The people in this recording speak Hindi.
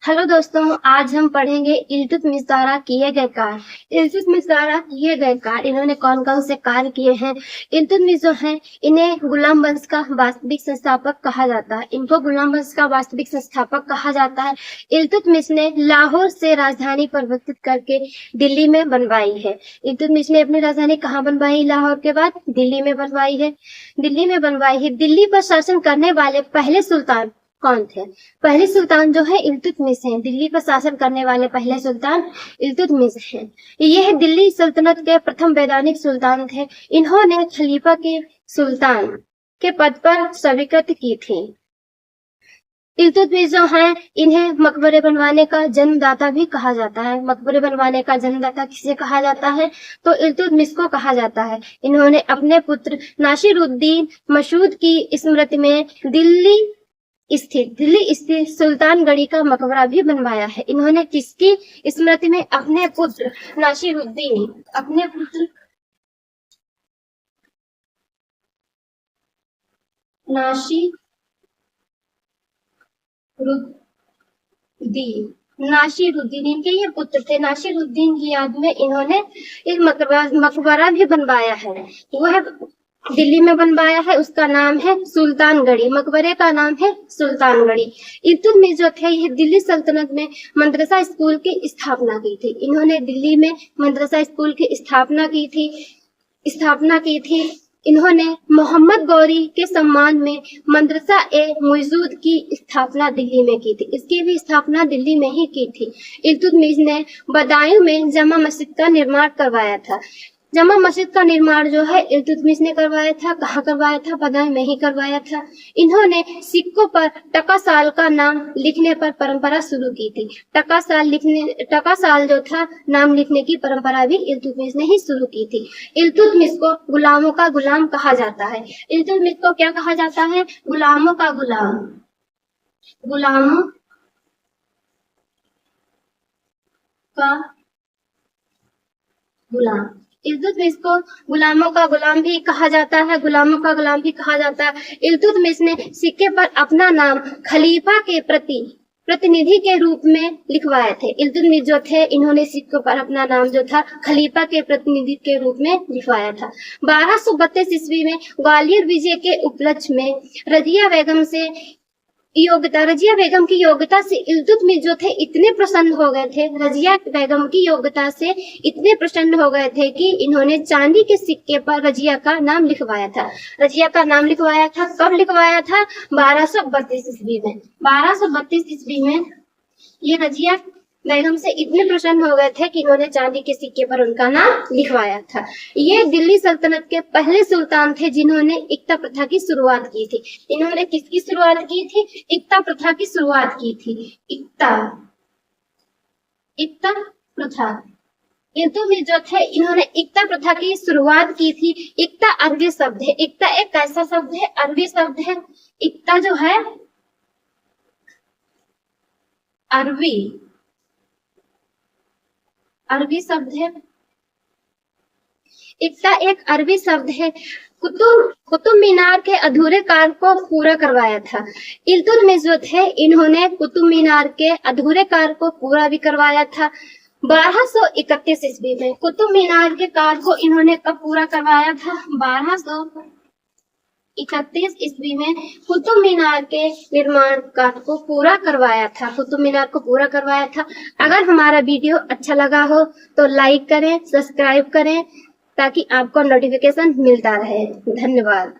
हेलो दोस्तों, आज हम पढ़ेंगे इल्तुतमिश द्वारा किए गए कार्य। इल्तुतमिश द्वारा किए गए कार्य, इन्होंने कौन कौन से कार्य किए हैं। इल्तुतमिश जो है, इन्हें गुलाम वंश का वास्तविक संस्थापक कहा जाता है। इनको गुलाम वंश का वास्तविक संस्थापक कहा जाता है। इल्तुतमिश ने लाहौर से राजधानी परिवर्तित करके दिल्ली में बनवाई है। इल्तुतमिश ने अपनी राजधानी कहाँ बनवाई? लाहौर के बाद दिल्ली में बनवाई है। दिल्ली में बनवाई है। दिल्ली पर शासन करने वाले पहले सुल्तान कौन थे? पहले सुल्तान जो है इल्तुतमिश हैं। दिल्ली पर शासन करने वाले पहले सुल्तान इल्तुतमिश हैं। यह दिल्ली सल्तनत के प्रथम वैधानिक सुल्तान थे। इन्होंने खलीफा के सुल्तान के पद पर स्वीकृत की थी। इल्तुतमिश जो हैं, इन्हें मकबरे बनवाने का जन्मदाता भी कहा जाता है। मकबरे बनवाने का जन्मदाता किसे कहा जाता है? तो इल्तुतमिश को कहा जाता है। इन्होंने अपने पुत्र नासिरुद्दीन मसूद की स्मृति में दिल्ली स्थित सुल्तानगढ़ी का मकबरा भी बनवाया है। इन्होंने किसकी स्मृति में? अपने पुत्र नासिरुद्दीन नासिरुद्दीन इनके ये पुत्र थे। नासिरुद्दीन की याद में इन्होंने एक मकबरा भी बनवाया है। वह दिल्ली में बनवाया है। उसका नाम है सुल्तानगढ़ी। मकबरे का नाम है सुल्तानगढ़ी। इल्तुतमिश जो थे, यह दिल्ली सल्तनत में मदरसा स्कूल की स्थापना की थी। इन्होंने दिल्ली में मदरसा स्कूल की स्थापना की थी। इन्होंने मोहम्मद गौरी के सम्मान में मदरसा ए मौजूद की स्थापना दिल्ली में की थी। इसकी भी स्थापना दिल्ली में ही की थी। इल्तुतमिश ने बदायूं में जमा मस्जिद का निर्माण करवाया था। जमा मस्जिद का निर्माण जो है इल्तुतमिश ने करवाया था। कहाँ करवाया था? बदायूं में ही करवाया था। इन्होंने सिक्कों पर टका साल का नाम लिखने पर परंपरा शुरू की थी। टका साल जो था, नाम लिखने की परंपरा भी इल्तुतमिश ने ही शुरू की थी। इल्तुतमिश को गुलामों का गुलाम कहा जाता है। इल्तुतमिश को क्या कहा जाता है? गुलामों का गुलाम। गुलामों का गुलाम। इल्तुतमिश को गुलामों का गुलाम भी कहा जाता है। इल्तुतमिश ने सिक्के पर अपना नाम खलीफा के प्रतिनिधि के रूप में लिखवाए थे। इल्तुतमिश जो थे, इन्होंने सिक्कों पर अपना नाम जो था खलीफा के प्रतिनिधि के रूप में लिखवाया था। 1232 ईस्वी में ग्वालियर विजय के उपलक्ष्य में रजिया बेगम की योग्यता से इल्तुतमिश जो थे इतने प्रसन्न हो गए थे। रजिया बेगम की योग्यता से इतने प्रसन्न हो गए थे कि इन्होंने चांदी के सिक्के पर रजिया का नाम लिखवाया था। कब लिखवाया था? 1232 ईस्वी में। 1232 ईस्वी में ये रजिया बेगम से इतने प्रसन्न हो गए थे कि इन्होंने चांदी के सिक्के पर उनका नाम लिखवाया था। ये दिल्ली सल्तनत के पहले सुल्तान थे जिन्होंने इक्ता प्रथा की शुरुआत की थी। इन्होंने किसकी शुरुआत की थी? इक्ता प्रथा की शुरुआत की थी। इक्ता प्रथा। इल्तुतमिश जो थे, इन्होंने इक्ता प्रथा की शुरुआत की थी। इक्ता अरबी शब्द है। इक्ता एक कैसा शब्द है? अरबी शब्द है। इक्ता जो है अरबी शब्द है। इक्ता एक अरबी शब्द है। कुतुब मीनार के अधूरे कार्य को पूरा करवाया था। इल्तुतमिश जो थे, इन्होंने कुतुब मीनार के अधूरे कार्य को पूरा भी करवाया था। 1231 ईस्वी में कुतुब मीनार के कार्य को इन्होंने कब पूरा करवाया था? 1231 ईस्वी में कुतुब मीनार के निर्माण कार्य को पूरा करवाया था। अगर हमारा वीडियो अच्छा लगा हो तो लाइक करें, सब्सक्राइब करें ताकि आपको नोटिफिकेशन मिलता रहे। धन्यवाद।